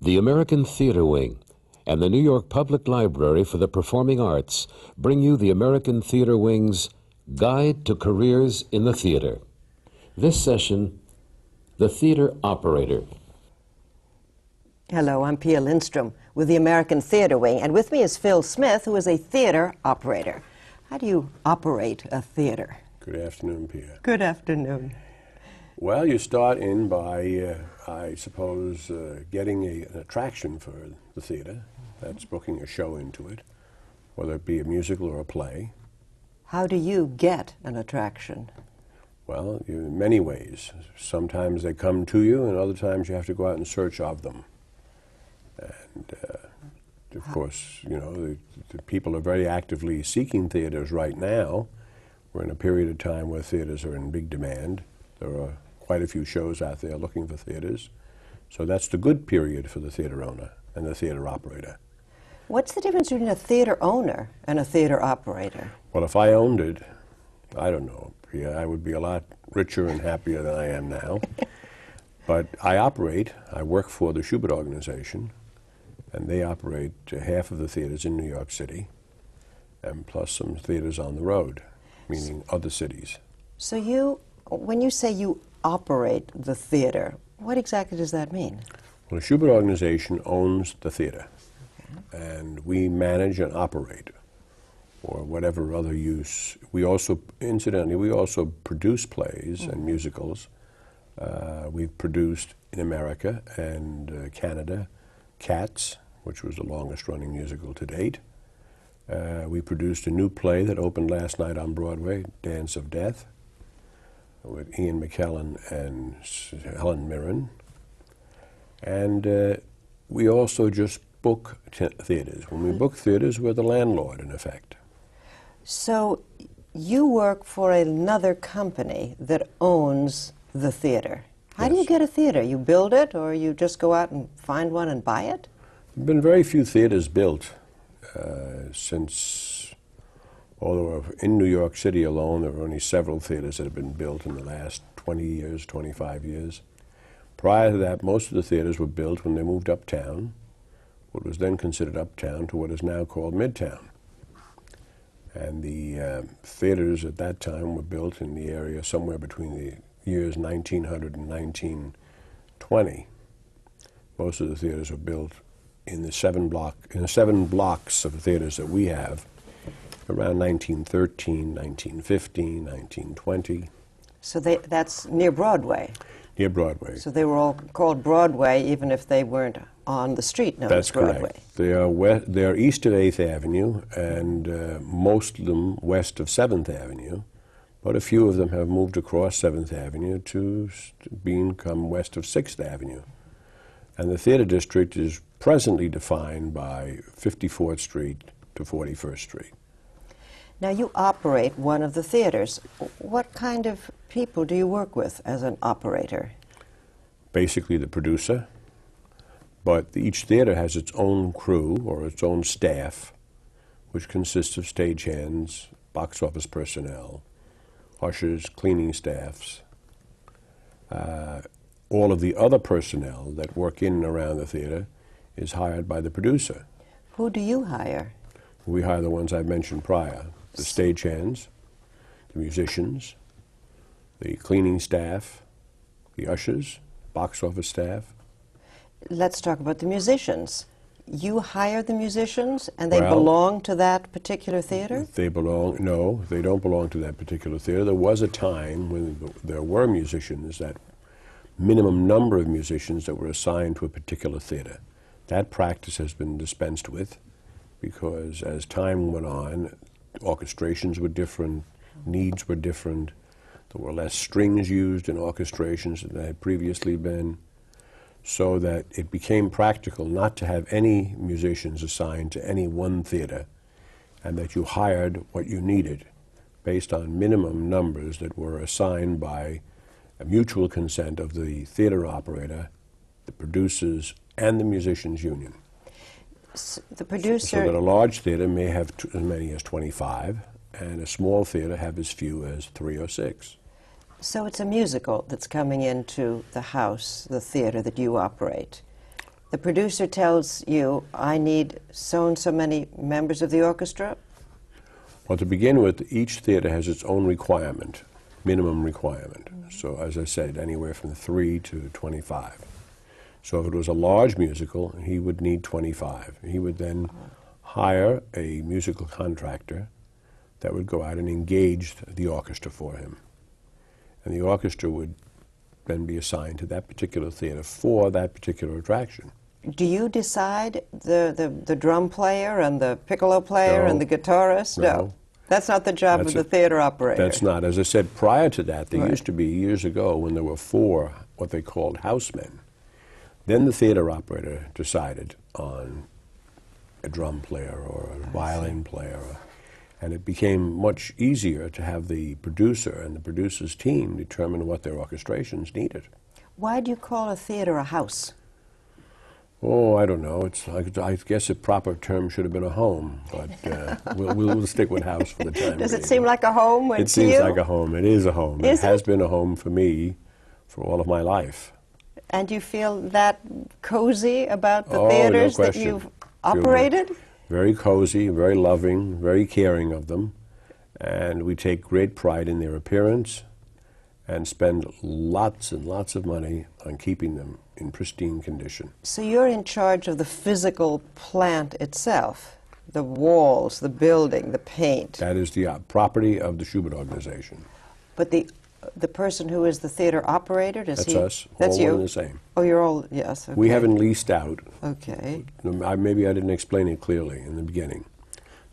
The American Theater Wing and the New York Public Library for the Performing Arts bring you the American Theater Wing's Guide to Careers in the Theater. This session, The Theater Operator. Hello, I'm Pia Lindström with the American Theater Wing, and with me is Phil Smith, who is a theater operator. How do you operate a theater? Good afternoon, Pia. Good afternoon. Well, you start in by, I suppose, getting an attraction for the theater. That's booking a show into it, whether it be a musical or a play. How do you get an attraction? Well, in many ways. Sometimes they come to you, and other times you have to go out in search of them. And, of course, you know, the people are very actively seeking theaters right now. We're in a period of time where theaters are in big demand. There are quite a few shows out there looking for theaters. So that's the good period for the theater owner and the theater operator. What's the difference between a theater owner and a theater operator? Well, if I owned it, I don't know, Pia, I would be a lot richer and happier than I am now. But I work for the Schubert organization, and they operate half of the theaters in New York City, and plus some theaters on the road, meaning other cities. So when you say you operate the theater, what exactly does that mean? Well, the Schubert organization owns the theater, and we manage and operate, or whatever other use. We also, incidentally, we also produce plays and musicals. We've produced in America and Canada, Cats, which was the longest running musical to date. We produced a new play that opened last night on Broadway, Dance of Death, with Ian McKellen and Helen Mirren. And we also just book theaters. When we book theaters, we're the landlord, in effect. So you work for another company that owns the theater. How do you get a theater? You build it, or you just go out and find one and buy it? There have been very few theaters built since, although in New York City alone, there are only several theaters that have been built in the last 20 years, 25 years. Prior to that, most of the theaters were built when they moved uptown, what was then considered uptown, to what is now called Midtown. And the theaters at that time were built in the area somewhere between the years 1900 and 1920. Most of the theaters were built in the seven blocks of theaters that we have around 1913, 1915, 1920. So that's near Broadway? Near Broadway. So they were all called Broadway even if they weren't on the street known as Broadway? That's correct. They are east of 8th Avenue and most of them west of 7th Avenue. But a few of them have moved across 7th Avenue to become west of 6th Avenue. And the theater district is presently defined by 54th Street to 41st Street. Now you operate one of the theaters. What kind of people do you work with as an operator? Basically the producer, but each theater has its own crew or its own staff, which consists of stagehands, box office personnel, ushers, cleaning staffs. All of the other personnel that work in and around the theater is hired by the producer. Who do you hire? We hire the ones I mentioned prior, the stagehands, the musicians, the cleaning staff, the ushers, box office staff. Let's talk about the musicians. You hire the musicians, and they belong to that particular theater? No, they don't belong to that particular theater. There was a time when there were musicians, that minimum number of musicians that were assigned to a particular theater. That practice has been dispensed with because as time went on, orchestrations were different, needs were different. There were less strings used in orchestrations than there had previously been, so that it became practical not to have any musicians assigned to any one theater, and that you hired what you needed based on minimum numbers that were assigned by a mutual consent of the theater operator, the producers, and the musicians' union. The producer... So that a large theater may have as many as 25, and a small theater have as few as 3 or 6. So it's a musical that's coming into the house, the theater that you operate. The producer tells you, I need so and so many members of the orchestra? Well, to begin with, each theater has its own requirement, minimum requirement. So, as I said, anywhere from 3 to 25. So if it was a large musical, he would need 25. He would then hire a musical contractor that would go out and engage the orchestra for him. And the orchestra would then be assigned to that particular theater for that particular attraction. Do you decide the drum player and the piccolo player No. and the guitarist? No. That's not the job of the theater operator. That's not. As I said, prior to that, there used to be, years ago, when there were 4 what they called housemen. Then the theater operator decided on a drum player or a violin player, and it became much easier to have the producer and the producer's team determine what their orchestrations needed. Why do you call a theater a house? Oh, I don't know. I guess a proper term should have been a home, but we'll stick with house for the time Does being. it seem like a home when It seems like a home. It is a home. Is it has it? been a home for me for all of my life. And you feel that cozy about the Oh, no theaters that question. you've Feel operated? Very cozy, very loving, very caring of them, and we take great pride in their appearance and spend lots and lots of money on keeping them in pristine condition. So you're in charge of the physical plant itself, the walls, the building, the paint. That is the property of the Schubert organization. But the person who is the theater operator, does That's he? us, That's all you. one and the same. Oh, you're all, yes. Okay. We haven't leased out. Okay. Maybe I didn't explain it clearly in the beginning.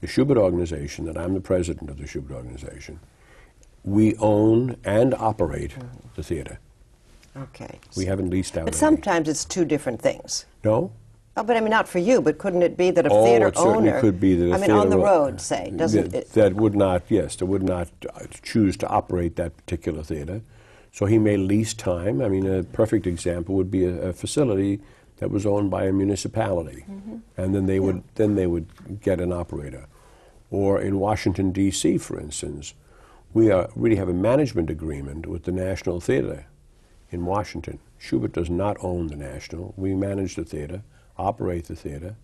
The Schubert organization, that I'm the president of the Schubert organization, we own and operate the theater. Okay. We haven't leased out But any. sometimes it's two different things. No? Oh, but I mean, not for you, but couldn't it be that a Oh, theater it certainly owner... could be that a I mean, on the theater- road, say, doesn't that, it... that would not, yes, that would not choose to operate that particular theater. So he may lease time. I mean, a perfect example would be a facility that was owned by a municipality, and then they would get an operator. Or in Washington, D.C., for instance, we really have a management agreement with the National Theater in Washington. Schubert does not own the National. We manage the theater, operate the theater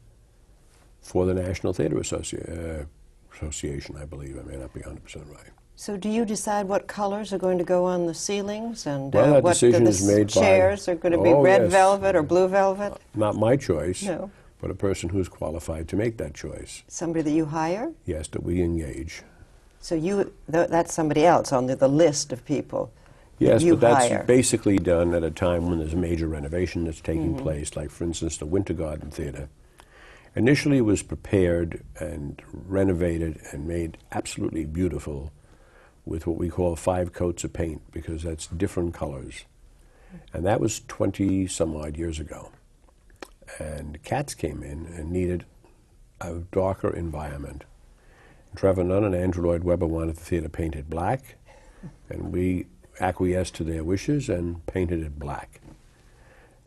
for the National Theater Association, I believe. I may not be 100% right. So do you decide what colors are going to go on the ceilings and Well, that what decision the is made by- chairs are going to be Oh, red yes. velvet or blue velvet? Not my choice, No. but a person who's qualified to make that choice. Somebody that you hire? Yes, that we engage. So that's somebody else on the list of people Yes, you but that's hire. basically done at a time when there's a major renovation that's taking place, like, for instance, the Winter Garden Theater. Initially, it was prepared and renovated and made absolutely beautiful with what we call 5 coats of paint, because that's different colors. And that was 20-some-odd years ago. And Katz came in and needed a darker environment. Trevor Nunn and Andrew Lloyd Webber wanted the theater painted black, and we acquiesced to their wishes and painted it black.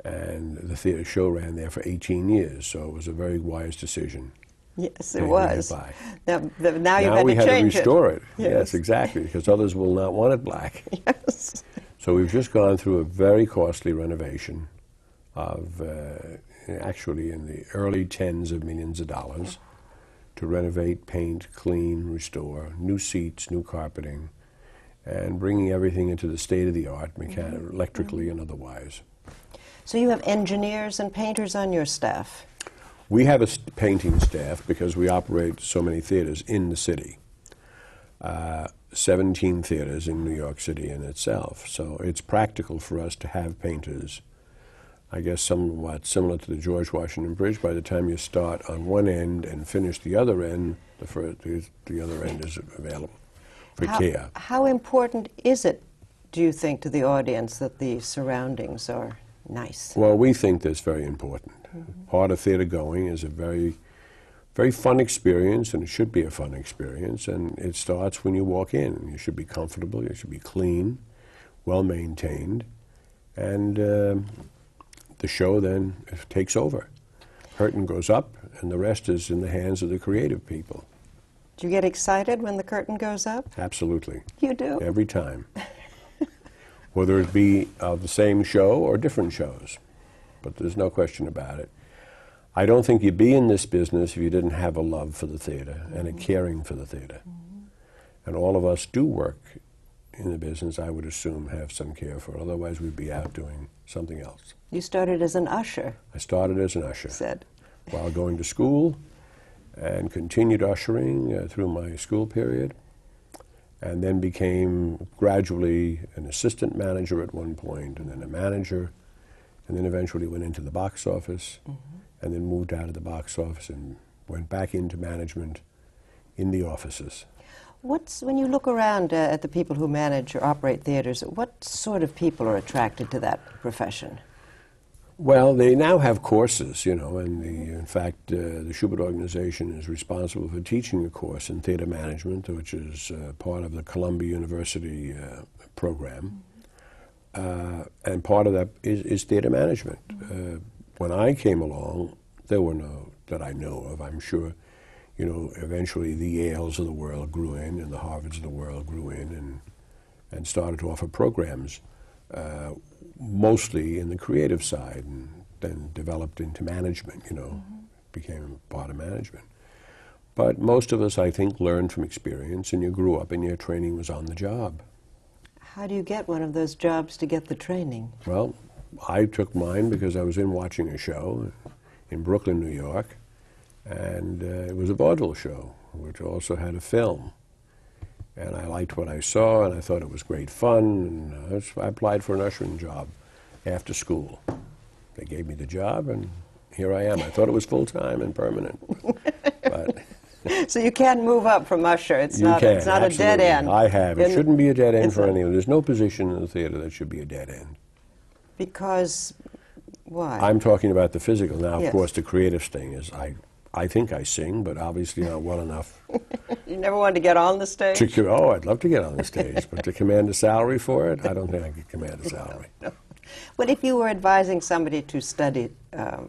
And the theater show ran there for 18 years, so it was a very wise decision. Yes, it painting was. black. Now you've Now had we to had to change restore it. Yes. Yes, exactly, because others will not want it black. Yes. So we've just gone through a very costly renovation of, actually in the early tens of millions of dollars, to renovate, paint, clean, restore, new seats, new carpeting, and bringing everything into the state-of-the-art, electrically and otherwise. So you have engineers and painters on your staff. We have a painting staff because we operate so many theaters in the city. 17 theaters in New York City in itself. So it's practical for us to have painters. I guess somewhat similar to the George Washington Bridge. By the time you start on one end and finish the other end, the other end is available for care. How important is it, do you think, to the audience that the surroundings are nice? Well, we think that's very important. Part of theater going is a very, very fun experience, and it should be a fun experience, and it starts when you walk in. You should be comfortable, you should be clean, well-maintained, and the show then takes over. Curtain goes up, and the rest is in the hands of the creative people. Do you get excited when the curtain goes up? Absolutely. You do? Every time. Whether it be of the same show or different shows. but there's no question about it. I don't think you'd be in this business if you didn't have a love for the theater and a caring for the theater. And all of us do work in the business, I would assume, have some care for. Otherwise, we'd be out doing something else. You started as an usher. I started as an usher. Said. While going to school, and continued ushering through my school period, and then became gradually an assistant manager at one point, and then a manager, and then eventually went into the box office, and then moved out of the box office and went back into management in the offices. When you look around at the people who manage or operate theaters, what sort of people are attracted to that profession? Well, they now have courses, you know, and in fact, the Schubert organization is responsible for teaching a course in theater management, which is part of the Columbia University program. And part of that is theater management. When I came along, there were no, that I know of, I'm sure, you know, eventually the Yales of the world grew in and the Harvards of the world grew in and started to offer programs, mostly in the creative side, and then developed into management, you know, became part of management. But most of us, I think, learned from experience, and you grew up and your training was on the job. How do you get one of those jobs to get the training? Well, I took mine because I was watching a show in Brooklyn, New York, and it was a vaudeville show, which also had a film. And I liked what I saw, and I thought it was great fun, and I applied for an ushering job after school. They gave me the job, and here I am. I thought it was full-time and permanent. But so you can move up from usher. It's not a dead end. I have. It shouldn't be a dead end for anyone. There's no position in the theater that should be a dead end. Because why? I'm talking about the physical. Now, Yes. of course, the creative thing is I think I sing, but obviously not well enough. You never wanted to get on the stage? I'd love to get on the stage, but to command a salary for it, I don't think I could command a salary. No. But if you were advising somebody to study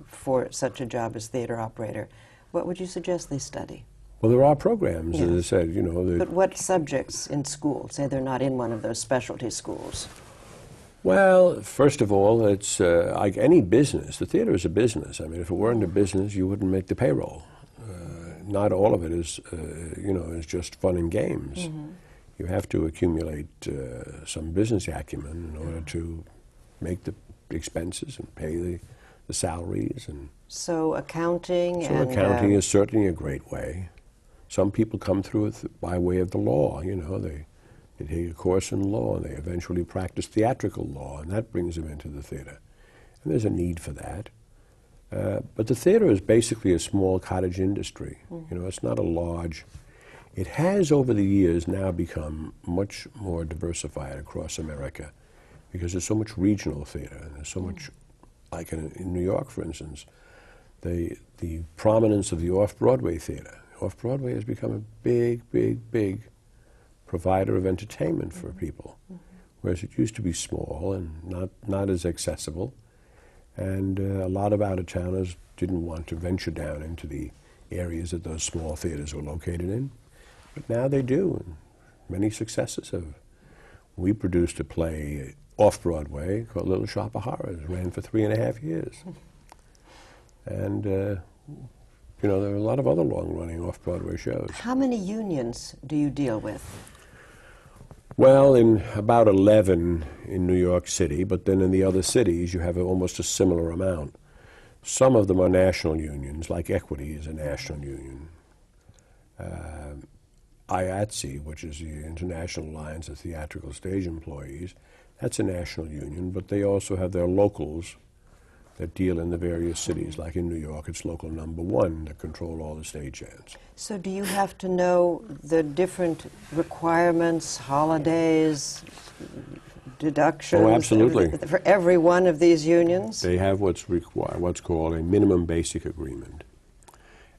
for such a job as theater operator, what would you suggest they study? Well, there are programs, Yeah. as I said, you know. But what subjects in school? Say they're not in one of those specialty schools. Well, first of all, it's like any business. The theater is a business. I mean, if it weren't a business, you wouldn't make the payroll. Not all of it is, you know, is just fun and games. You have to accumulate some business acumen in order to make the expenses and pay the salaries. And So accounting so and... accounting is certainly a great way. Some people come through it by way of the law, you know. They take a course in law, and they eventually practice theatrical law, and that brings them into the theater. And there's a need for that. But the theater is basically a small cottage industry. You know, it's not a large... It has, over the years, now become much more diversified across America because there's so much regional theater, and there's so much, like in New York, for instance, the prominence of the off-Broadway theater. Off-Broadway has become a big, big, big provider of entertainment for people, whereas it used to be small and not as accessible. And a lot of out-of-towners didn't want to venture down into the areas that those small theaters were located in. But now they do, and many successes have. We produced a play off-Broadway called Little Shop of Horrors. It ran for 3.5 years. And, you know, there are a lot of other long-running off-Broadway shows. How many unions do you deal with? Well, in about 11 in New York City, but then in the other cities you have almost a similar amount. Some of them are national unions, like Equity is a national union. IATSE, which is the International Alliance of Theatrical Stage Employees, that's a national union, but they also have their locals that deal in the various cities. Like in New York, it's local number 1 that control all the stagehands. So do you have to know the different requirements, holidays, deductions? Oh, absolutely. For every one of these unions? They have what's called a minimum basic agreement.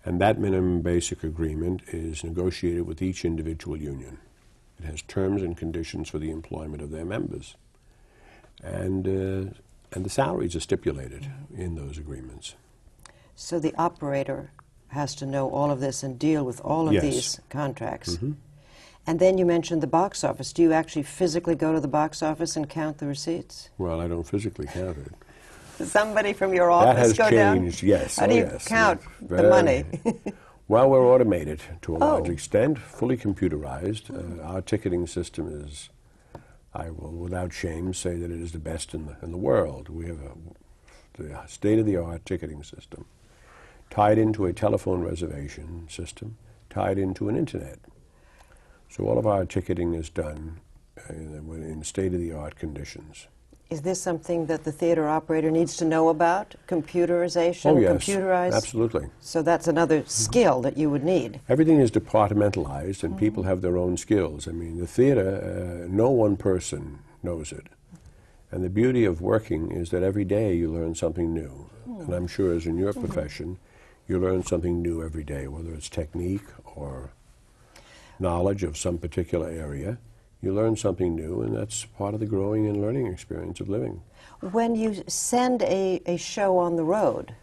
And that minimum basic agreement is negotiated with each individual union. It has terms and conditions for the employment of their members. And the salaries are stipulated in those agreements. So the operator has to know all of this and deal with all of Yes. these contracts. And then you mentioned the box office. Do you actually physically go to the box office and count the receipts? Well, I don't physically count it. somebody from your office That has go down? changed, yes. How do you count the money? Well, we're automated to a large extent, fully computerized. Our ticketing system is, I will without shame say that it is the best in the world. We have the state-of-the-art ticketing system tied into a telephone reservation system, tied into an internet. So all of our ticketing is done in state-of-the-art conditions. Is this something that the theater operator needs to know about? Computerization? Oh, yes, Computerized? absolutely. So that's another skill that you would need. Everything is departmentalized, and people have their own skills. I mean, the theater, no one person knows it. And the beauty of working is that every day you learn something new. And I'm sure as in your profession, you learn something new every day, whether it's technique or knowledge of some particular area. You learn something new, and that's part of the growing and learning experience of living. When you send a show on the road,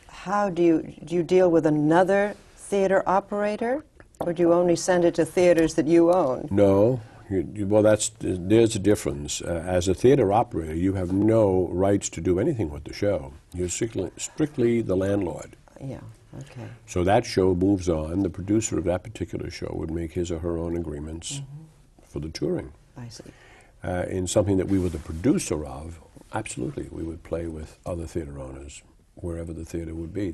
how do you deal with another theater operator, or do you only send it to theaters that you own? No. Well, there's a difference. As a theater operator, you have no rights to do anything with the show. You're strictly the landlord. Yeah, okay. So that show moves on. The producer of that particular show would make his or her own agreements for the touring. I see. In something that we were the producer of, absolutely, we would play with other theater owners, wherever the theater would be.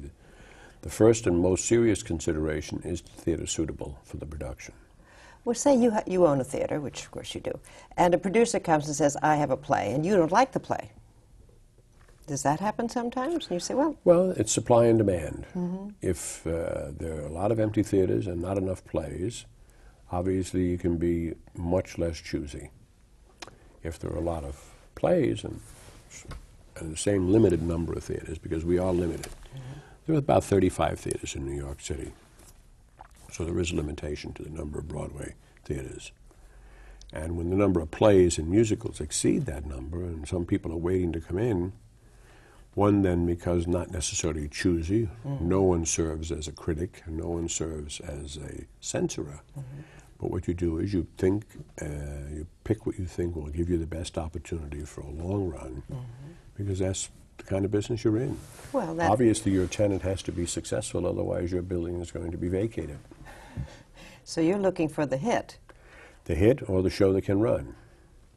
The first and most serious consideration is the theater suitable for the production. Well, say you own a theater, which of course you do, and a producer comes and says, I have a play, and you don't like the play. Does that happen sometimes? And you say, well... Well, it's supply and demand. If there are a lot of empty theaters and not enough plays, obviously you can be much less choosy. If there are a lot of plays and the same limited number of theaters, because we are limited. There are about 35 theaters in New York City. So there is a limitation to the number of Broadway theaters. And when the number of plays and musicals exceed that number, and some people are waiting to come in, one then becomes not necessarily choosy. No one serves as a critic, no one serves as a censorer. But what you do is you think, you pick what you think will give you the best opportunity for a long run, because that's the kind of business you're in. Well, obviously your tenant has to be successful, otherwise your building is going to be vacated. So you're looking for the hit. The hit or the show that can run,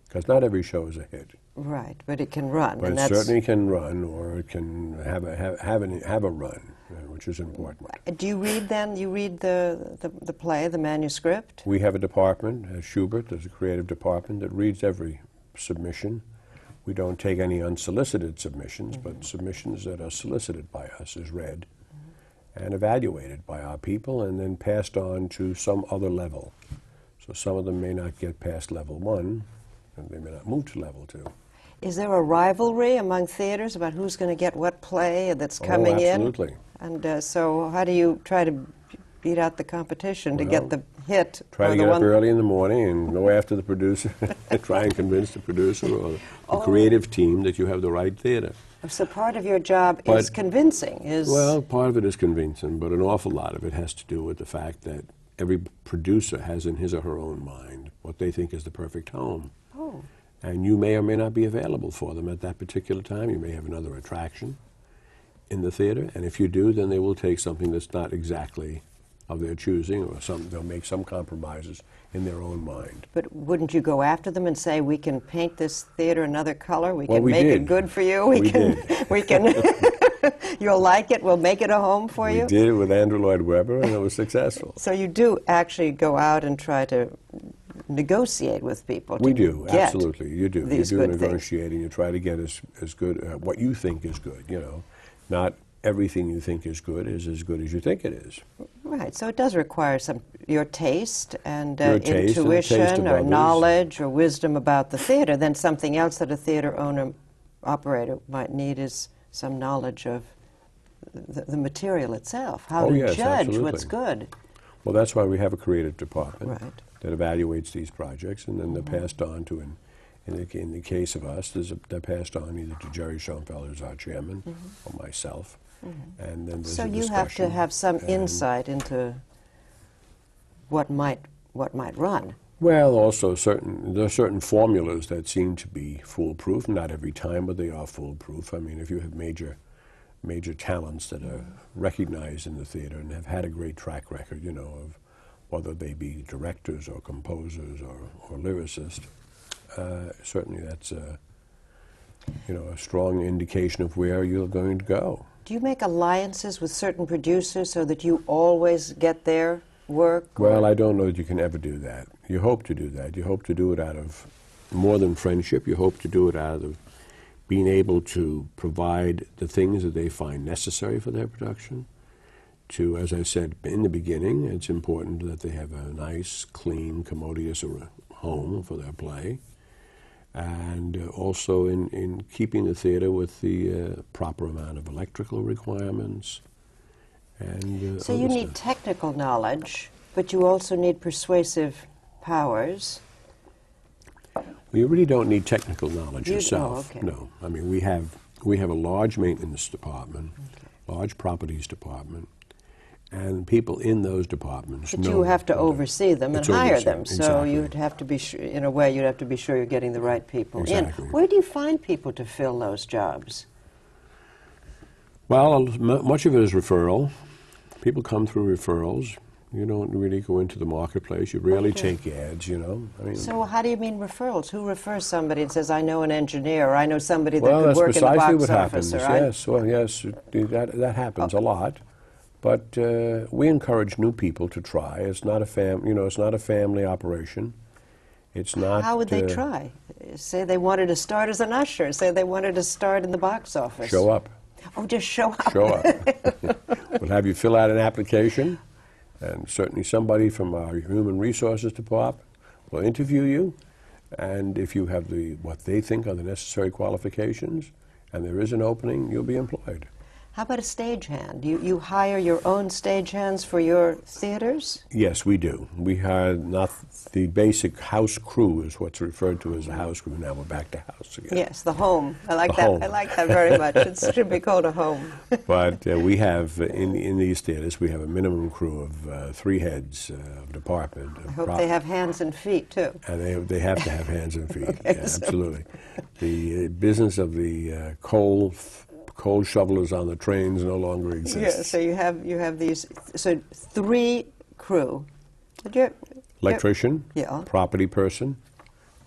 because not every show is a hit. Right, but it can run. But and it certainly can run, or it can have a run, which is important. Do you read then? You read the play, the manuscript? We have a department, Schubert, there's a creative department that reads every submission. We don't take any unsolicited submissions, but submissions that are solicited by us is read and evaluated by our people and then passed on to some other level. So some of them may not get past level 1, and they may not move to level 2. Is there a rivalry among theaters about who's going to get what play that's coming in? Absolutely. And so how do you try to beat out the competition to get the hit? Try to get up early in the morning and go after the producer, try and convince the producer or the creative team that you have the right theater. So part of your job is convincing? Well, part of it is convincing, but an awful lot of it has to do with the fact that every producer has in his or her own mind what they think is the perfect home. Oh. And you may or may not be available for them at that particular time. You may have another attraction in the theater, and if you do, then they will take something that's not exactly of their choosing, or they'll make some compromises in their own mind. But wouldn't you go after them and say, we can paint this theater another color, we can we make did. it good for you, we can, you'll like it, we'll make it a home for you? We did it with Andrew Lloyd Webber, and it was successful. So you do actually go out and try to negotiate with people. We do, absolutely. You do. You do negotiating. You try to get as good, what you think is good, you know. Not everything you think is good as good as you think it is. Right, so it does require your taste and taste intuition and or others. Knowledge or wisdom about the theater. Then something else that a theater operator might need is some knowledge of the material itself, how to judge absolutely. what's good. Well, that's why we have a creative department Right. that evaluates these projects, and then they're passed on to, in the case of us, they're passed on either to Jerry Schoenfelder as our chairman or myself. And then there's So a you have to have some insight into what might run. Well, also there are certain formulas that seem to be foolproof. Not every time, but they are foolproof. I mean, if you have major talents that are recognized in the theater and have had a great track record, you know, of whether they be directors or composers or lyricists, certainly that's a strong indication of where you're going to go. Do you make alliances with certain producers so that you always get their work? Well, I don't know that you can ever do that. You hope to do that. You hope to do it out of more than friendship. You hope to do it out of being able to provide the things that they find necessary for their production. To, as I said in the beginning, it's important that they have a nice, clean, commodious home for their play. And also in keeping the theater with the proper amount of electrical requirements. And so you need technical knowledge, but you also need persuasive powers. Well, you really don't need technical knowledge yourself. Oh, okay. No, I mean we have a large maintenance department, large properties department, and people in those departments. But you have to oversee them and hire them. So exactly. you'd have to be in a way you'd have to be sure you're getting the right people Exactly. in. Where do you find people to fill those jobs? Well, much of it is referral. People come through referrals. You don't really go into the marketplace. You rarely take ads, you know. I mean, so how do you mean referrals? Who refers somebody and says, I know an engineer, or I know somebody that well, could that's work in the precisely box what office? happens. Or Yes, well, yes, that happens a lot. But we encourage new people to try. It's not a it's not a family operation. It's not. How would they try? Say they wanted to start as an usher. Say they wanted to start in the box office. Show up. Oh, just show up. Show up. We'll have you fill out an application, and certainly somebody from our human resources department will interview you. And if you have what they think are the necessary qualifications, and there is an opening, you'll be employed. How about a stagehand? You hire your own stagehands for your theaters? Yes, we do. We hire not the basic house crew is what's referred to as a house crew. Now we're back to house again. Yes, the home. I like The that. home. I like that very much. It should be called a home. But we have, in these theaters, we have a minimum crew of 3 heads of department. I hope they have hands and feet, too. And they have to have hands and feet. Okay, Yeah, absolutely. The business of the coal shovelers on the trains no longer exists. Yeah, so you have these, so 3 crew. Electrician, Yeah. property person,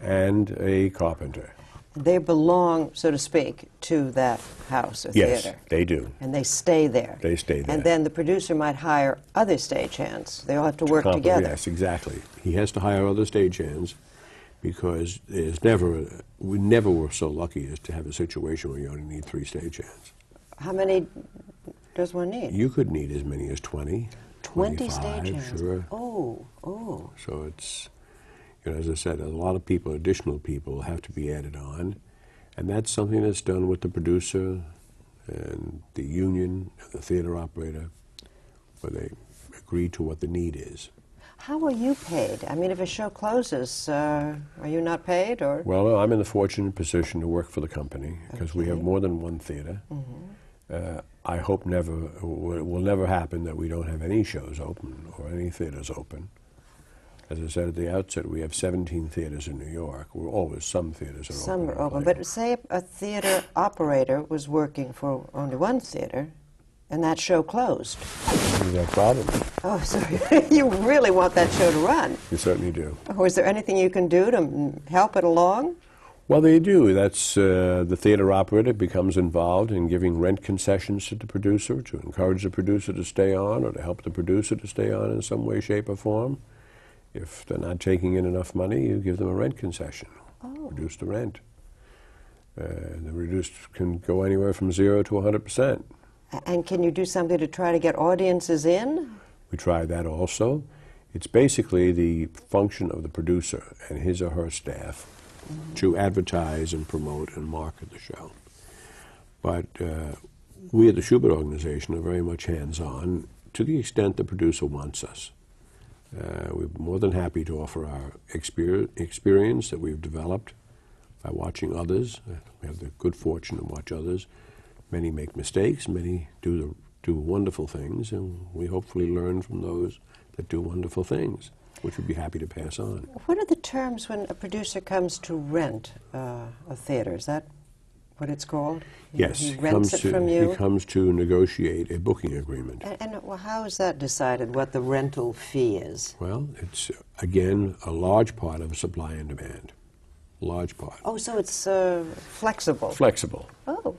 and a carpenter. They belong, so to speak, to that house or Yes, theater. they do. And they stay there. They stay there. And then the producer might hire other stagehands. They all have to work together. Yes, exactly. He has to hire other stagehands because we never were so lucky as to have a situation where you only need 3 stagehands. How many does one need? You could need as many as 20, 20 25, stagehands. sure. Oh. So it's, as I said, a lot of people, additional people, have to be added on, and that's something that's done with the producer and the union and the theater operator, where they agree to what the need is. How are you paid? I mean, if a show closes, are you not paid, or? Well, I'm in the fortunate position to work for the company because we have more than one theater. I hope it will never happen that we don't have any shows open or any theaters open. As I said at the outset, we have 17 theaters in New York. We're always some theaters are open. Some are open, but say a theater operator was working for only one theater, and that show closed. Is that a problem? Oh, sorry. You really want that show to run. You certainly do. Oh, is there anything you can do to help it along? Well, they do. That's the theater operator becomes involved in giving rent concessions to the producer to encourage the producer to stay on or to help the producer to stay on in some way, shape, or form. If they're not taking in enough money, you give them a rent concession. Reduce the rent. The reduced can go anywhere from 0 to 100%. And can you do something to try to get audiences in? We try that also. It's basically the function of the producer and his or her staff to advertise and promote and market the show. But we at the Schubert organization are very much hands-on to the extent the producer wants us. We're more than happy to offer our experience that we've developed by watching others. We have the good fortune to watch others. Many make mistakes, many do wonderful things, and we hopefully learn from those that do wonderful things. which we'd be happy to pass on. What are the terms when a producer comes to rent a theater? Is that what it's called? Yes, He rents it from you? He comes to negotiate a booking agreement. And well, how is that decided, what the rental fee is? Well, it's, again, a large part of supply and demand. Large part. Oh, so it's flexible. Flexible. Oh.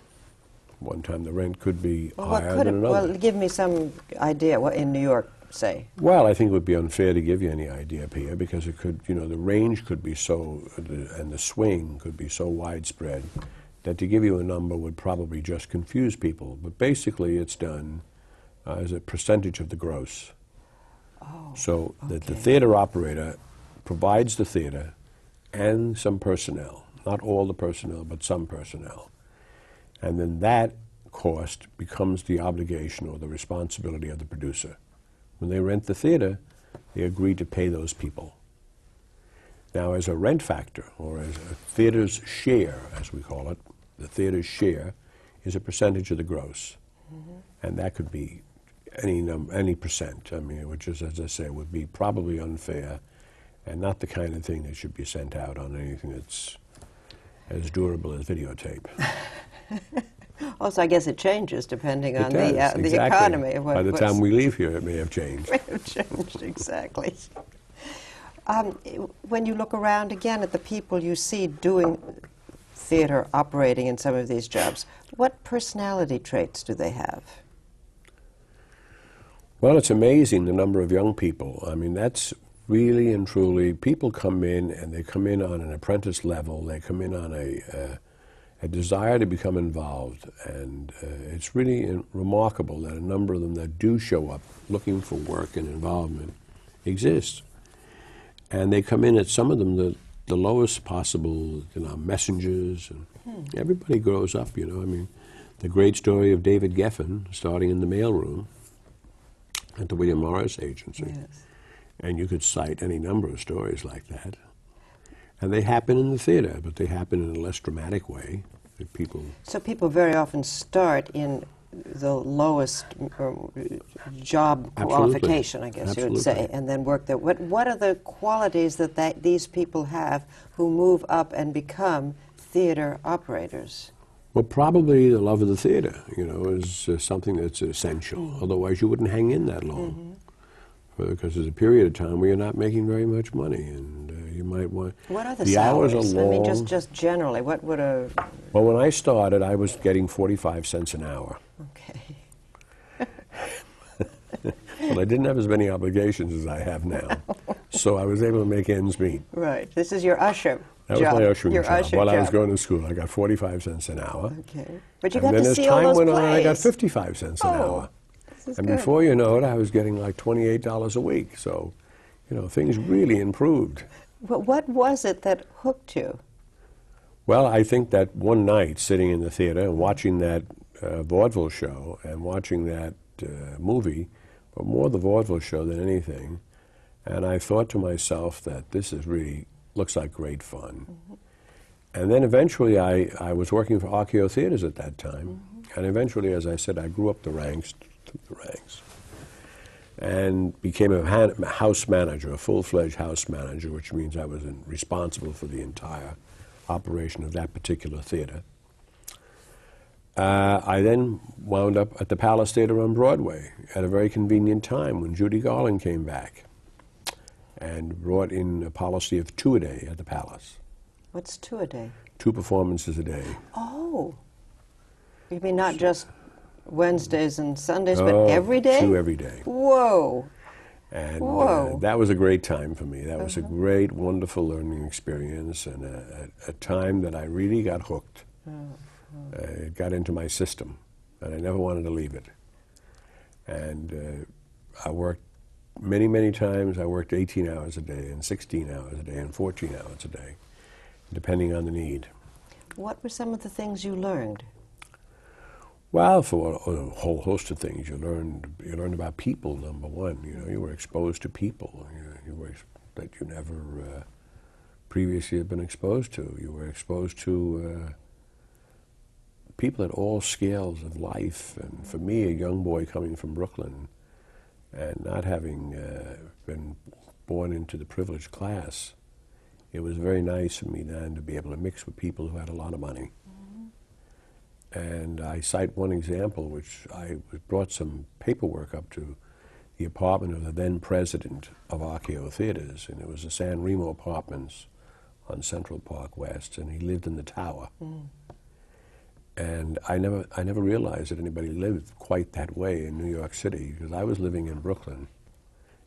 One time the rent could be Well, higher than another. Well, give me some idea. What in New York, say? Well, I think it would be unfair to give you any idea, Pia, because it could, the range could be so, and the swing could be so widespread that to give you a number would probably just confuse people. But basically, it's done as a percentage of the gross. Oh, so okay. that the theater operator provides the theater and some personnel, not all the personnel, but some personnel. And then that cost becomes the obligation or the responsibility of the producer. When they rent the theater, they agree to pay those people. Now, as a rent factor, or as a theater's share, as we call it, the theater's share is a percentage of the gross. Mm-hmm. And that could be any percent. I mean, which is, as I say, would be probably unfair and not the kind of thing that should be sent out on anything that's as durable as videotape. Also, I guess it changes depending on exactly. the economy. By the time we leave here, it may have changed. May have changed, exactly. When you look around again at the people you see doing theater, operating in some of these jobs, what personality traits do they have? Well, it's amazing the number of young people. I mean, that's really and truly, people come in and they come in on an apprentice level. They come in on a desire to become involved. And it's really remarkable that a number of them that do show up looking for work and involvement exist. And they come in at some of them the lowest possible, messengers. And everybody grows up, I mean, the great story of David Geffen starting in the mailroom at the William Morris Agency. Yes. And you could cite any number of stories like that. And they happen in the theater, but they happen in a less dramatic way. That people. So people very often start in the lowest job qualification, I guess you would say, and then work there. What are the qualities that these people have who move up and become theater operators? Well, probably the love of the theater, is something that's essential. Mm-hmm. Otherwise, you wouldn't hang in that long. Mm-hmm. Because there's a period of time where you're not making very much money, and you might want. What are the salaries? Hours are long. I mean, just generally, what would a? Well, when I started, I was getting 45 cents an hour. Okay. Well, I didn't have as many obligations as I have now, so I was able to make ends meet. Right. This is your usher. That job. was my ushering your job. Usher While job. I was going to school, I got 45 cents an hour. Okay. But you and got then to as see all time those went plays. on, I got 55 cents an hour. This is And good. before you know it, I was getting like $28 a week. So, things really improved. But what was it that hooked you? Well, I think that one night, sitting in the theater and watching that vaudeville show and watching that movie, but more the vaudeville show than anything, and I thought to myself that this is really looks like great fun. Mm-hmm. And then eventually I was working for RKO Theaters at that time, and eventually, as I said, I grew up the ranks, and became a house manager, a full-fledged house manager, which means I was responsible for the entire operation of that particular theater. I then wound up at the Palace Theater on Broadway at a very convenient time when Judy Garland came back and brought in a policy of 2 a day at the Palace. What's 2 a day? 2 performances a day. Oh. You mean not just Wednesdays and Sundays, but every day? 2 every day. Whoa. And that was a great time for me. That was a great, wonderful learning experience and a time that I really got hooked. It got into my system, and I never wanted to leave it. And I worked many, many times. I worked 18 hours a day and 16 hours a day and 14 hours a day, depending on the need. What were some of the things you learned? Well, for a whole host of things, you learned about people. Number one, you were exposed to people that you never previously had been exposed to. You were exposed to people at all scales of life. And for me, a young boy coming from Brooklyn and not having been born into the privileged class, it was very nice for me then to be able to mix with people who had a lot of money. And I cite one example, which I brought some paperwork up to the apartment of the then president of Archeo Theaters, and it was the San Remo Apartments on Central Park West, and he lived in the tower. And I never realized that anybody lived quite that way in New York City, because I was living in Brooklyn,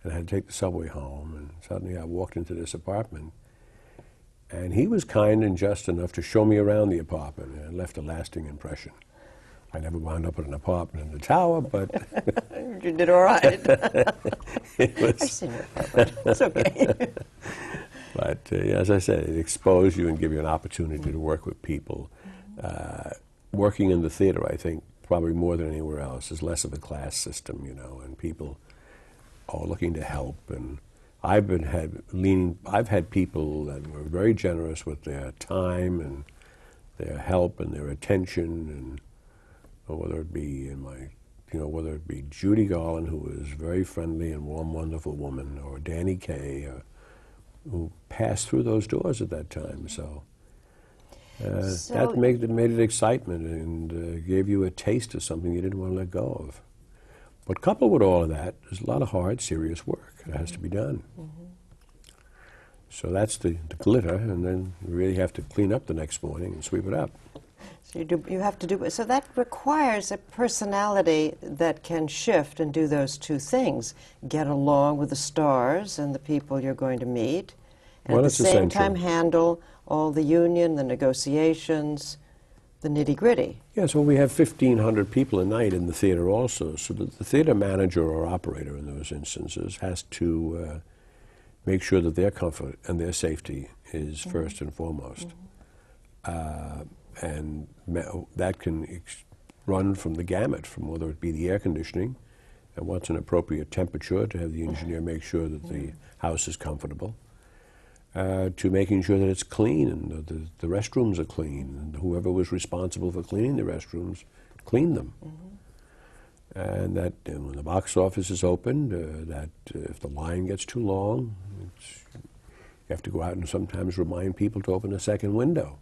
and I had to take the subway home, and suddenly I walked into this apartment, and he was kind and just enough to show me around the apartment, and it left a lasting impression. I never wound up in an apartment in the tower, but... You did all right. I've seen your apartment. It's okay. But as I said, it exposed you and give you an opportunity to work with people. Working in the theater, I think, probably more than anywhere else, is less of a class system, you know, and people are looking to help. And I've had people that were very generous with their time and their help and their attention, and whether it be whether it be Judy Garland, who was a very friendly and warm, wonderful woman, or Danny Kaye, who passed through those doors at that time. So that made it excitement and gave you a taste of something you didn't want to let go of. But coupled with all of that, there's a lot of hard, serious work that has to be done. So that's the glitter, and then you really have to clean up the next morning and sweep it up. So you have to do, so that requires a personality that can shift and do those two things. Get along with the stars and the people you're going to meet, and at the same time handle all the union, the negotiations, the nitty-gritty. Yes, well, we have 1,500 people a night in the theater also, so the theater manager or operator in those instances has to make sure that their comfort and their safety is first and foremost. And that can run from the gamut, from whether it be the air conditioning and what's an appropriate temperature to have the engineer make sure that the house is comfortable, to making sure that it's clean and that the restrooms are clean, and whoever was responsible for cleaning the restrooms cleaned them. And that when the box office is opened, that if the line gets too long, you have to go out and sometimes remind people to open a second window.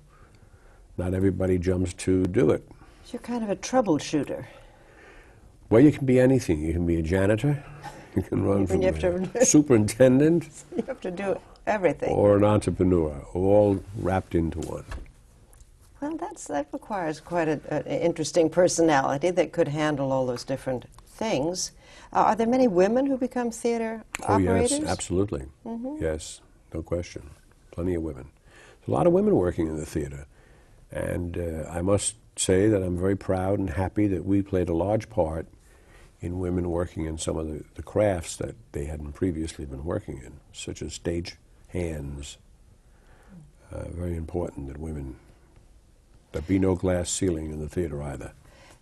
Not everybody jumps to do it. So you're kind of a troubleshooter. Well, you can be anything. You can be a janitor. You can run from a superintendent. You have to do everything. Or an entrepreneur, all wrapped into one. Well, that requires quite an interesting personality that could handle all those different things. Are there many women who become theater operators? Oh, yes, absolutely. Yes, no question. Plenty of women. There's a lot of women working in the theater. And I must say that I'm very proud and happy that we played a large part in women working in some of the crafts that they hadn't previously been working in, such as stage hands. Very important that women, there be no glass ceiling in the theater either.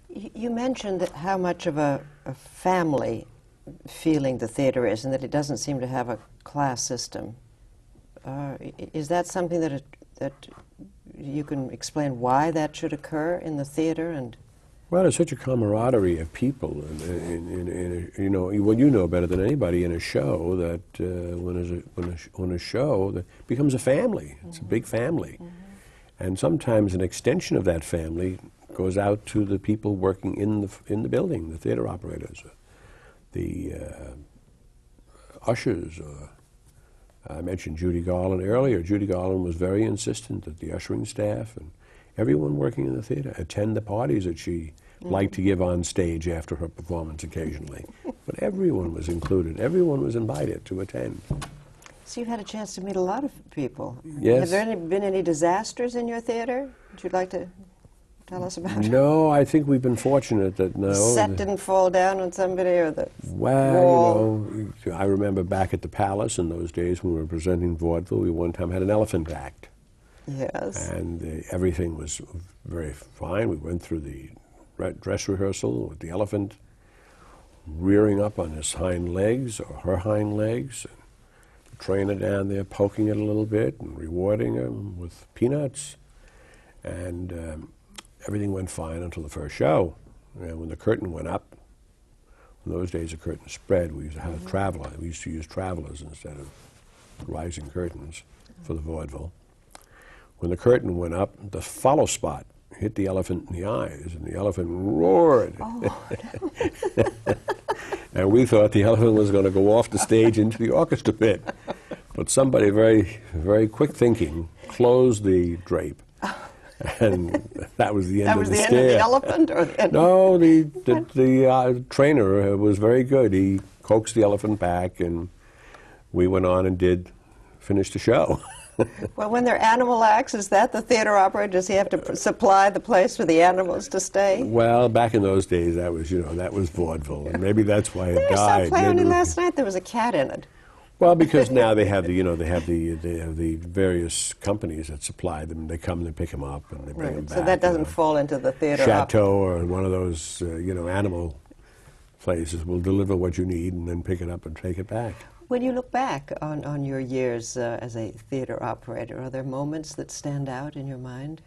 You mentioned that how much of a family feeling the theater is, and that it doesn't seem to have a class system. Is that something that you can explain why that should occur in the theater? And well, there's such a camaraderie of people, you know, well, you know better than anybody in a show that when a show that becomes a family. It's a big family, and sometimes an extension of that family goes out to the people working in the building, the theater operators, the ushers. I mentioned Judy Garland earlier. Judy Garland was very insistent that the ushering staff and everyone working in the theater attend the parties that she liked to give on stage after her performance occasionally. But everyone was included. Everyone was invited to attend. So you've had a chance to meet a lot of people. Yes. Have there been any disasters in your theater that you'd like to tell us about? No, I think we've been fortunate that no. The set didn't fall down on somebody, or the well, wall. you know, I remember back at the Palace in those days when we were presenting vaudeville, we one time had an elephant act. Yes. And everything was very fine. We went through the dress rehearsal with the elephant rearing up on his hind legs or her hind legs, and the trainer down there poking it a little bit and rewarding him with peanuts. And everything went fine until the first show. And when the curtain went up, in those days the curtain spread, we used to have a traveler. We used to use travelers instead of rising curtains for the vaudeville. When the curtain went up, the follow spot hit the elephant in the eyes, and the elephant roared. Oh. And we thought the elephant was going to go off the stage into the orchestra pit. But somebody very, very quick thinking closed the drape. And that was the end That of was the the end scare. of the elephant? Or the end No, the trainer was very good. He coaxed the elephant back, and we went on and finished the show. Well, when they're animal acts, is that the theater operator? Does he have to supply the place for the animals to stay? Well, back in those days, that was, that was vaudeville, and maybe that's why it I saw a died. play only Maybe- last night. There was a cat in it. Well, because now they have the various companies that supply them. They come and they pick them up and they bring them back. So that doesn't fall into the theater Chateau or one of those animal places will deliver what you need and then pick it up and take it back. When you look back on your years as a theater operator, are there moments that stand out in your mind?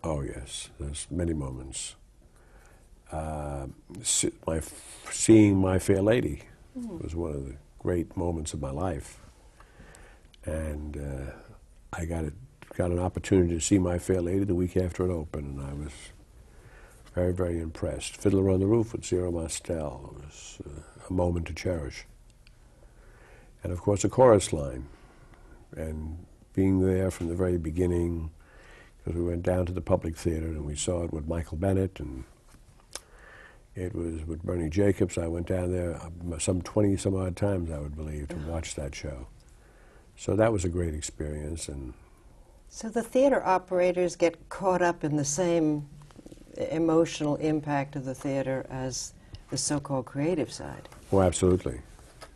Oh yes, there's many moments. Seeing My Fair Lady was one of the great moments of my life, and I got an opportunity to see My Fair Lady the week after it opened, and I was very, very impressed. Fiddler on the Roof with Zero Mostel was a moment to cherish. And of course, a chorus line, and being there from the very beginning, because we went down to the Public Theater and we saw it with Michael Bennett, and it was with Bernie Jacobs. I went down there some 20-some-odd times, I would believe, to watch that show. So that was a great experience. And So the theater operators get caught up in the same emotional impact of the theater as the so-called creative side. oh, absolutely.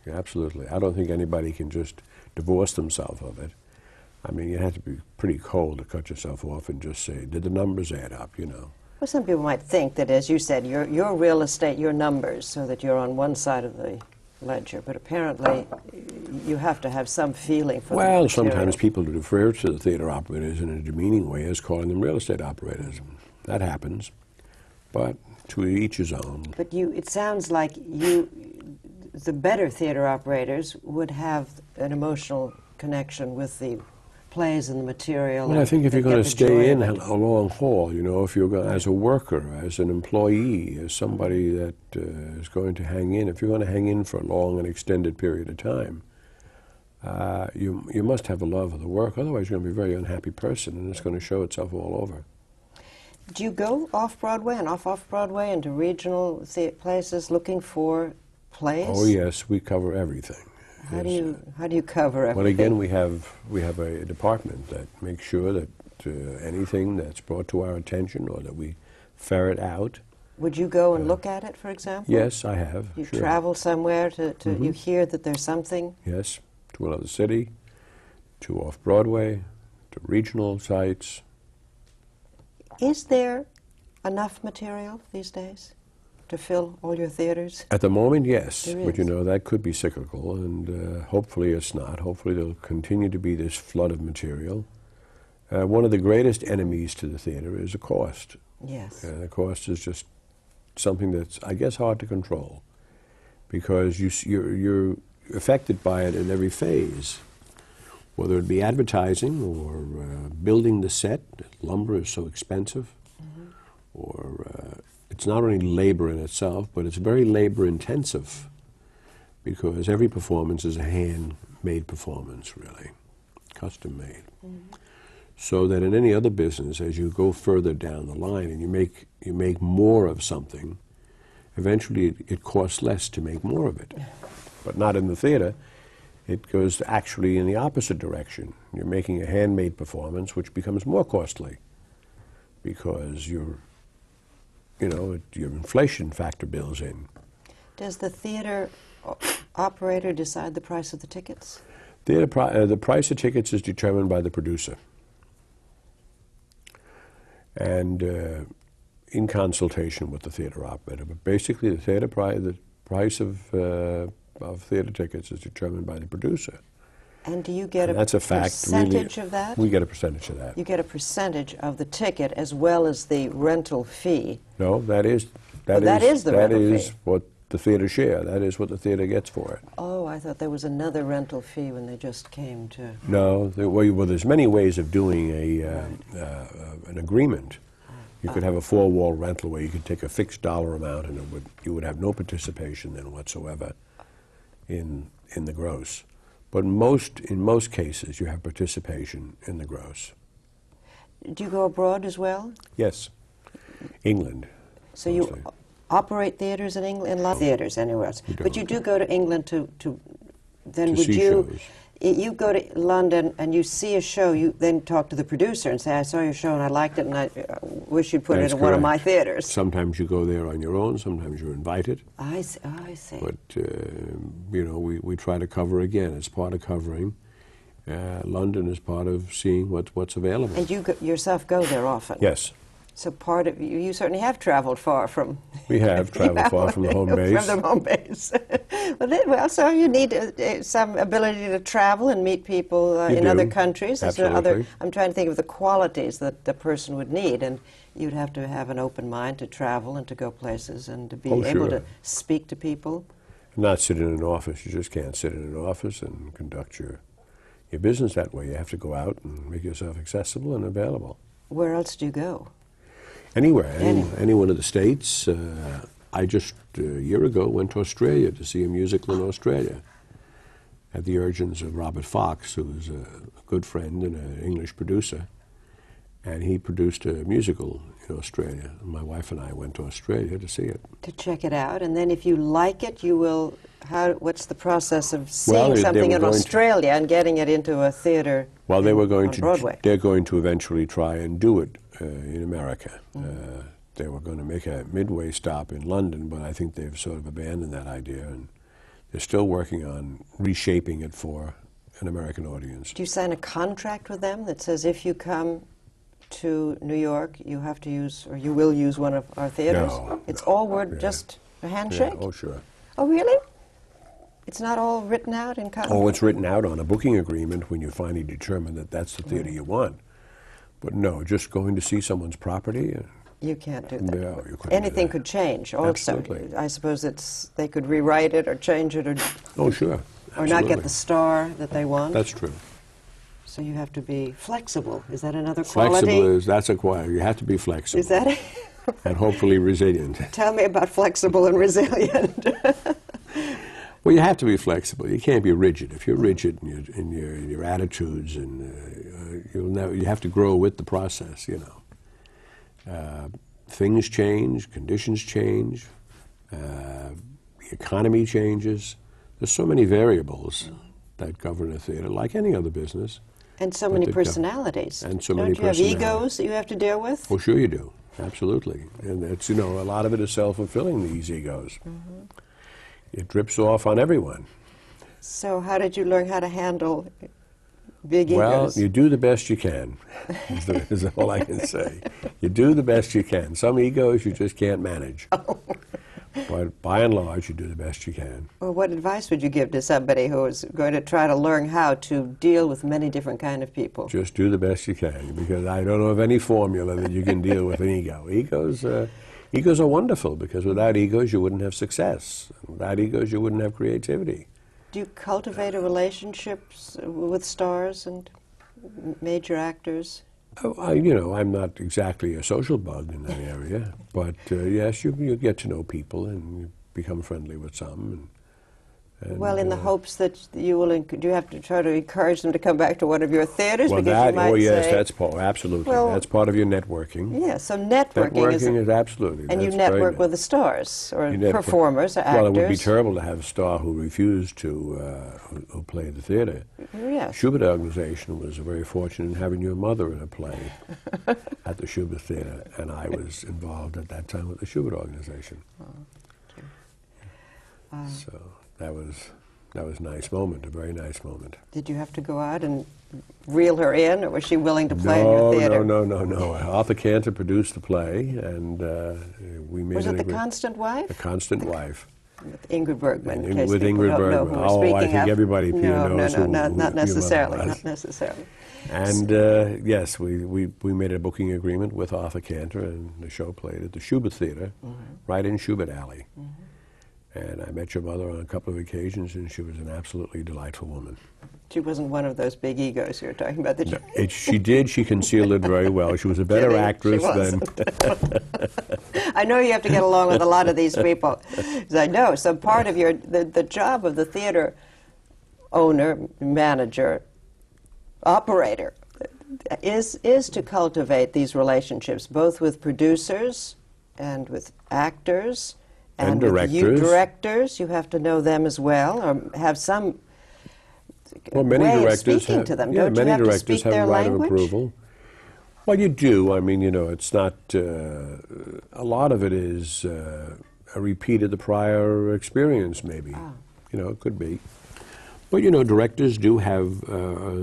Yeah, absolutely. I don't think anybody can just divorce themselves of it. I mean, you have to be pretty cold to cut yourself off and just say, did the numbers add up, Well, some people might think that, as you said, your real estate, your numbers, so that you're on one side of the ledger. But apparently, you have to have some feeling for the Well, material. sometimes people refer to the theater operators in a demeaning way as calling them real estate operators. That happens, but to each his own. But it sounds like the better theater operators would have an emotional connection with the plays and the material. Well, I think if and you're going get to the joy stay in of it. a long haul, if you're going, as a worker, as an employee, as somebody that is going to hang in, if you're going to hang in for a long and extended period of time, you must have a love of the work. Otherwise, you're going to be a very unhappy person, and it's going to show itself all over. Do you go off-Broadway and off-Broadway into regional places looking for plays? Oh yes, we cover everything. How Yes. do you cover everything? Well, again, we have a department that makes sure that anything that's brought to our attention or that we ferret out. Would you go and look at it, for example? Yes, I have. You sure. travel somewhere to you hear that there's something? Yes, to another city, to off-Broadway, to regional sites. Is there enough material these days to fill all your theaters? At the moment, yes, There but is. that could be cyclical, and hopefully it's not. Hopefully there'll continue to be this flood of material. One of the greatest enemies to the theater is the cost. Yes. The cost is just something that's, I guess, hard to control, because you're affected by it in every phase, whether it be advertising or building the set. Lumber is so expensive, or it's not only labor in itself, but it's very labor intensive, because every performance is a handmade performance, really, custom made. So that in any other business, as you go further down the line and you make more of something, eventually it costs less to make more of it. But not in the theater. It goes actually in the opposite direction. You're making a handmade performance, which becomes more costly, because your inflation factor builds in. Does the theater operator decide the price of the tickets? The price of tickets is determined by the producer, and in consultation with the theater operator. But basically, the price of theater tickets is determined by the producer. And do you get And that's a fact, percentage really. of that? We get a percentage of that. You get a percentage of the ticket as well as the rental fee. No, that is that is the rental fee. what the theater share. That is what the theater gets for it. Oh, I thought there was another rental fee when they just came to... No, well, there's many ways of doing an agreement. You could have a four-wall rental where you could take a fixed dollar amount and you would have no participation then whatsoever in the gross. But in most cases, you have participation in the gross. Do you go abroad as well? Yes, England. So mostly. you operate theaters in England, in theaters anywhere else. But you do go to England to then To would see you shows. you go to London and you see a show, you then talk to the producer and say, I saw your show and I liked it and I wish you'd put That's it in one of my correct. theaters. Sometimes you go there on your own, sometimes you're invited. I see. Oh, I see. But, you know, we try to cover again. It's part of covering. London is part of seeing what's available. And you yourself go there often? Yes. So part of you certainly have traveled far from... We have traveled far from the home base. From the home base. well, so you need some ability to travel and meet people in do. other countries. Is there Absolutely. I'm trying to think of the qualities that the person would need, and you'd have to have an open mind to travel and to go places and to be Oh, able sure. to speak to people. Not sit in an office. You just can't sit in an office and conduct your business that way. You have to go out and make yourself accessible and available. Where else do you go? Anywhere, any one of the states. I just, a year ago, went to Australia to see a musical in Australia at the urgings of Robert Fox, who is a good friend and an English producer. And he produced a musical in Australia. And my wife and I went to Australia to see it. To check it out, and then if you like it, you will... what's the process of seeing Well, they something were in going to- Australia and getting it into a theater Well, they were going on to. Broadway? They're going to eventually try and do it in America. They were going to make a midway stop in London, but I think they've sort of abandoned that idea, and they're still working on reshaping it for an American audience. Do you sign a contract with them that says if you come to New York, you have to use, or you will use one of our theaters? No, It's no, all word, yeah. just a Yeah, handshake? oh, sure. Oh, really? It's not all written out in contract? Oh, it's written out on a booking agreement when you finally determine that that's the theater you want. But no, just going to see someone's property. You can't do that. No, you couldn't do Anything that. could change also. Absolutely. I suppose they could rewrite it or change it Oh, sure. or not get Absolutely. the star that they want. That's true. So you have to be flexible. Is that another quality? Flexible that's a quality. You have to be flexible. Is that it? And hopefully resilient. Tell me about flexible and resilient. Well, you have to be flexible. You can't be rigid. If you're rigid in your attitudes, and you have to grow with the process. You know, things change, conditions change, the economy changes. There's so many variables that govern a theater, like any other business. And so But many the- personalities. and so Don't many you have personalities. egos that you have to deal with? Oh, sure you do. Absolutely. And it's, you know, a lot of it is self-fulfilling, these egos. It drips off on everyone. So how did you learn how to handle big Well, egos? you do the best you can, is all I can say. You do the best you can. Some egos you just can't manage. But by and large, you do the best you can. Well, what advice would you give to somebody who is going to try to learn how to deal with many different kind of people? Just do the best you can, because I don't know of any formula that you can deal with an ego. Egos are wonderful, because without egos, you wouldn't have success. Without egos, you wouldn't have creativity. Do you cultivate a relationships with stars and major actors? Oh, I'm not exactly a social bug in that area, but yes, you get to know people and you become friendly with some. And, Well, in the hopes that you will, do you have to try to encourage them to come back to one of your theaters? well, because that, you might oh yes, say, that's part, absolutely. Well, that's part of your networking. yeah, so networking Networking is absolutely. and you that's very network net- with the stars or you network- performers or actors. Well, it would be terrible to have a star who refused to, who played the theater. Yes. Schubert Organization was very fortunate in having your mother in a play at the Schubert Theater, and I was involved at that time with the Schubert Organization. So that was a nice moment, a very nice moment. Did you have to go out and reel her in, or was she willing to play in your theater? No. Arthur Cantor produced the play, and we made Was an it The agreement. Constant Wife? The Constant Wife. With Ingrid Bergman, in And case with people Ingrid don't know Bergman. who we're Oh, I speaking think of. everybody, Pia, knows who not your mother necessarily, was. not necessarily. And yes, we made a booking agreement with Arthur Cantor, and the show played at the Schubert Theater, right in Schubert Alley. And I met your mother on a couple of occasions, and she was an absolutely delightful woman. She wasn't one of those big egos you were talking about. That No, she did. She concealed it very well. She was a better actress than... I know you have to get along with a lot of these people. 'Cause I know. So part of the job of the theater owner, manager, operator is to cultivate these relationships, both with producers and with actors And with directors. you directors. You have to know them as well, or have some Well, many way of directors speaking have, to them. yeah, Don't many you have to directors speak have their a right language? of approval. Well, you do. I mean, you know, it's not. A lot of it is a repeat of the prior experience, maybe. Ah. You know, it could be. But you know, directors do have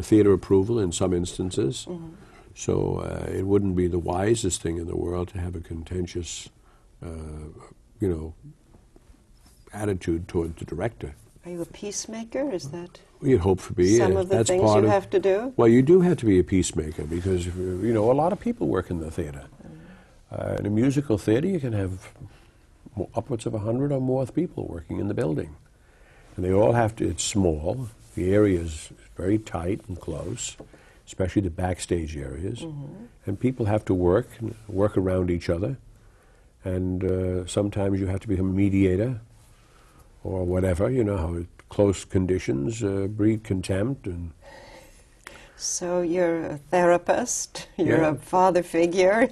theater approval in some instances. Mm-hmm. So it wouldn't be the wisest thing in the world to have a contentious, you know, attitude toward the director. Are you a peacemaker? Is that You'd hope to be. some of the That's things part you of, have to do? Well, you do have to be a peacemaker because, you know, a lot of people work in the theater. In a musical theater, you can have upwards of 100 or more people working in the building. And they all have to, it's small, the area is very tight and close, especially the backstage areas. And people have to work around each other. And sometimes you have to become a mediator or whatever, you know, how close conditions breed contempt. And So you're a therapist, you're Yeah. a father figure,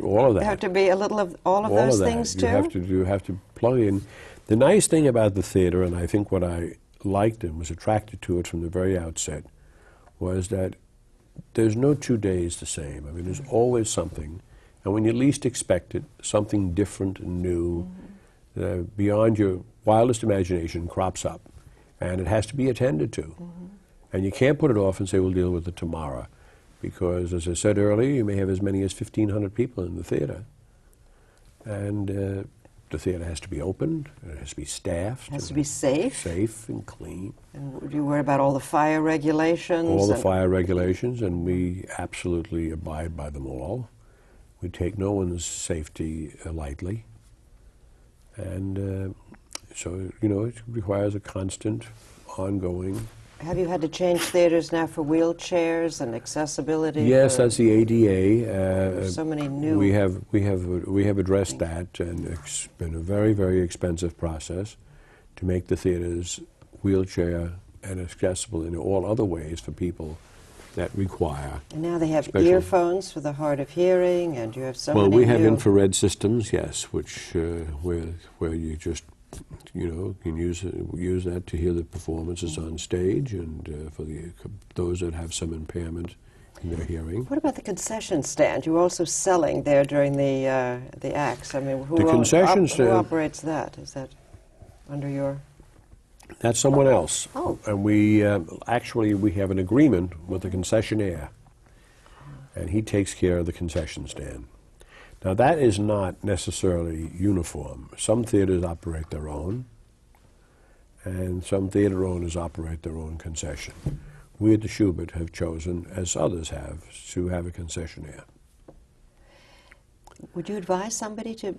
all of you that. have to be a little of all of All those of that. things too? You have to plug in. The nice thing about the theater, and I think what I liked and was attracted to it from the very outset, was that there's no 2 days the same. I mean, there's always something, and when you least expect it, something different and new, beyond your wildest imagination, crops up, and it has to be attended to. And you can't put it off and say, we'll deal with it tomorrow, because, as I said earlier, you may have as many as 1,500 people in the theater. And the theater has to be opened, it has to be staffed. It has to be safe. Safe and clean. And do you worry about all the fire regulations? All the and- fire regulations, and we absolutely abide by them all. We take no one's safety lightly. And so, you know, it requires a constant, ongoing. Have you had to change theaters now for wheelchairs and accessibility? Yes, for- that's the ADA. There's so many new We have addressed that, and it's been a very, very expensive process to make the theaters wheelchair and accessible in all other ways for people that require. And now they have special- earphones for the hard of hearing, and you have so Well, many we have new- infrared systems, yes, which where you just, you know, can use that to hear the performances on stage, and for those that have some impairment in their hearing. What about the concession stand? You're also selling there during the acts. I mean, The concession who stand- operates that? Is that under your? That's someone else. Oh. And we actually we have an agreement with the concessionaire, and he takes care of the concession stand. Now that is not necessarily uniform. Some theaters operate their own, and some theater owners operate their own concession. We at the Schubert have chosen, as others have, to have a concessionaire. Would you advise somebody to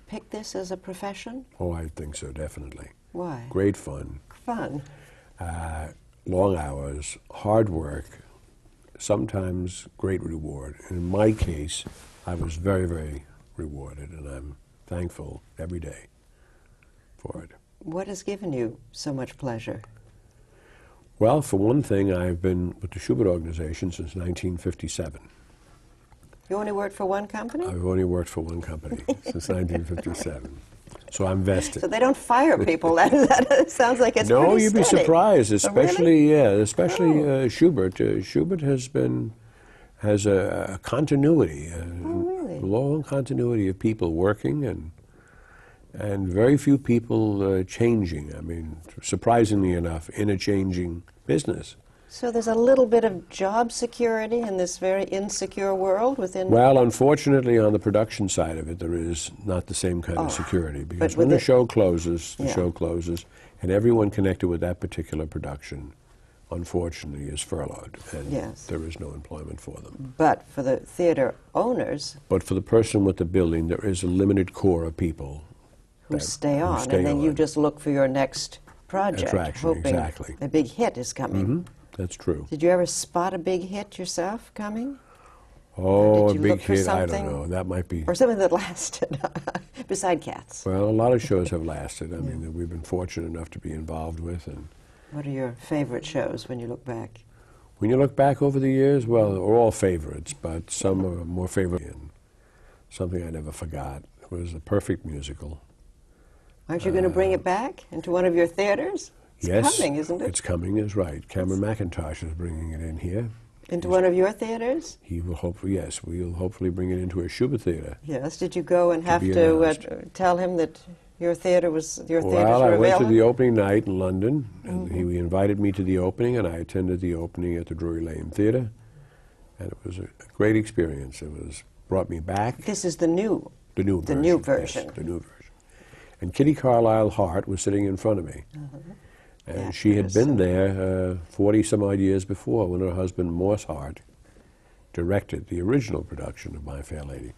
pick this as a profession? Oh, I think so, definitely. Why? Great fun. Fun. Long hours, hard work, sometimes great reward. In my case, I was very, very rewarded, and I'm thankful every day for it. What has given you so much pleasure? Well, for one thing, I've been with the Schubert organization since 1957. You only worked for one company? I've only worked for one company since 1957. So I'm vested. So they don't fire people. That sounds like it's No, pretty you'd be steady. surprised, Oh, especially really? especially Schubert. Schubert has a continuity, a really? long continuity of people working, and very few people changing. I mean, surprisingly enough, in a changing business. So there's a little bit of job security in this very insecure world within. Well, unfortunately, on the production side of it, there is not the same kind of security, because but when with the show closes, the Yeah. show closes, and everyone connected with that particular production, unfortunately, is furloughed, and Yes. there is no employment for them. But for the theater owners But for the person with the building, there is a limited core of people who stay on, and then you just look for your next project, attraction, hoping exactly. a big hit is coming. That's true. Did you ever spot a big hit yourself coming? Oh, a Did you big look for hit, I something? don't know. That might be... Or something that lasted, beside Cats? Well, a lot of shows have lasted. I mean, that we've been fortunate enough to be involved with. And What are your favorite shows when you look back? when you look back over the years, well, they're all favorites, but some are more favorite. And something I never forgot was The Perfect Musical. Aren't you going to bring it back into one of your theaters? It's Yes, coming, isn't it? it's coming, is right. Cameron McIntosh is bringing it in here. Into one of your theaters? He will hopefully, yes, we'll hopefully bring it into a Schubert theater. Yes. Did you go and have be to announced. tell him that your theater was theaters Well, were I went to available? the opening night in London, and he invited me to the opening, and I attended the opening at the Drury Lane Theatre, and it was a great experience. It was brought me back. This is the new The The new new version. version. Yes, the new version. And Kitty Carlisle Hart was sitting in front of me. And Yeah, she had actress. been there 40-some-odd years before when her husband, Morse Hart, directed the original production of My Fair Lady.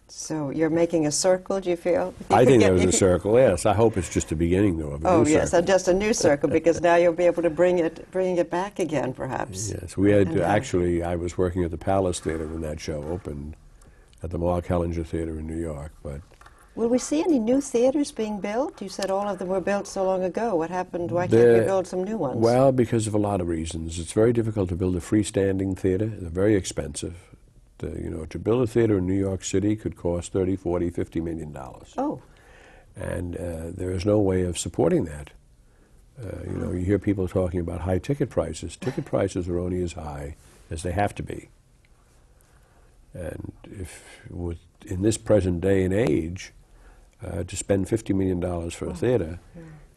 So you're making a circle, do you feel? I think there was a circle, yes. I hope it's just the beginning, though, of a Oh, new yes, circle. just a new circle, because now you'll be able to bring it back again, perhaps. Yes, we had, And, actually, I was working at the Palace Theatre when that show opened, at the Mark Hellinger Theatre in New York, but Will we see any new theaters being built? You said all of them were built so long ago. What happened? Why can't we build some new ones? Well, because of a lot of reasons. It's very difficult to build a freestanding theater. They're very expensive. To build a theater in New York City could cost $30, $40, $50 million. Oh, And there is no way of supporting that. You hear people talking about high ticket prices. Ticket prices are only as high as they have to be. And in this present day and age, to spend $50 million for a theater,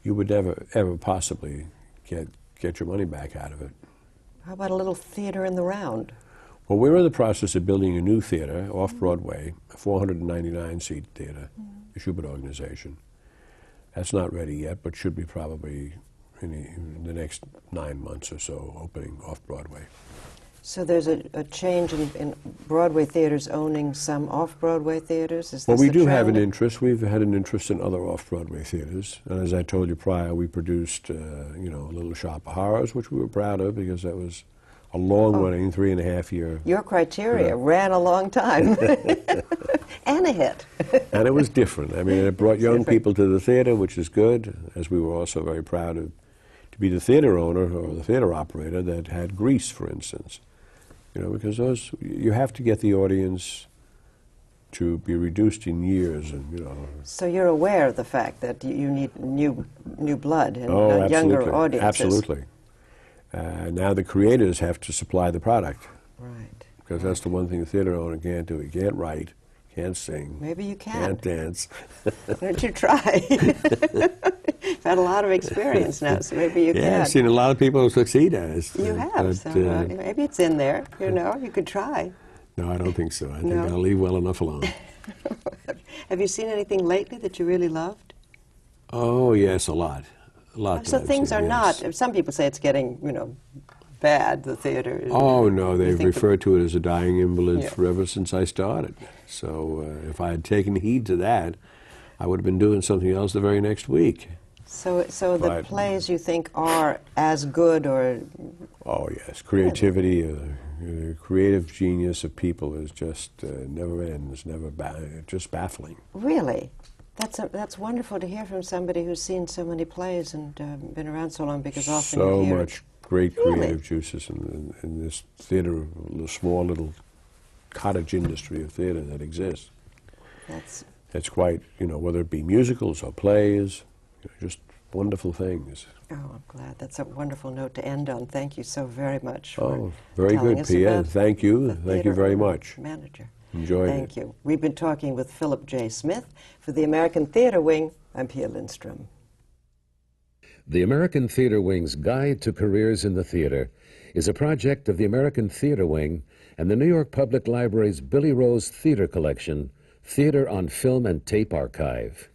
you would never, ever possibly get your money back out of it. how about a little theater in the round? Well, we're in the process of building a new theater off Broadway, a 499-seat theater, the Schubert Organization. That's not ready yet, but should be probably in the next 9 months or so, opening off Broadway. So there's a change in Broadway theaters owning some off-Broadway theaters? Is Well, this we the do have an trend? interest. We've had an interest in other off-Broadway theaters. And as I told you prior, we produced, Little Shop of Horrors, which we were proud of because that was a long-running, 3.5-year. Your criteria ran a long time. And a hit. And it was different. I mean, it brought young people to the theater, which is good, as we were also very proud to be the theater owner or the theater operator that had Grease, for instance. Because you have to get the audience to be reduced in years, and So you're aware of the fact that you need new blood and absolutely. younger audiences. Absolutely. Now the creators have to supply the product, Right. because that's the one thing the theater owner can't do. He can't write, can't sing, Maybe you can't can. dance. Why don't you try? You've had a lot of experience now, so maybe you Yeah, can. I've seen a lot of people succeed at it. You have, so maybe it's in there. You could try. No, I don't think so. I think No? I'll leave well enough alone. Have you seen anything lately that you really loved? Oh, yes, a lot. A lot. So that I've things seen, are yes. not. Some people say it's getting, bad. The theater. Oh, no, You they've think referred to it as a dying invalid Yeah. forever since I started. So if I had taken heed to that, I would have been doing something else the very next week. So the But- plays you think are as good or Oh, yes. Creativity, creative genius of people is just never ends, just baffling. really? That's wonderful to hear from somebody who's seen so many plays and been around so long, because often So you hear much great Really? creative juices in this theater, the small little cottage industry of theater that exists. That's It's quite, whether it be musicals or plays, just wonderful things. Oh, I'm glad. That's a wonderful note to end on. Thank you so very much for Oh, very telling good, us Pia. about Thank you. the Thank you theater very owner, much. Manager. Enjoyed Thank it. you. We've been talking with Philip J. Smith. For the American Theater Wing, I'm Pia Lindström. The American Theater Wing's Guide to Careers in the Theater is a project of the American Theater Wing and the New York Public Library's Billy Rose Theater Collection, Theater on Film and Tape Archive.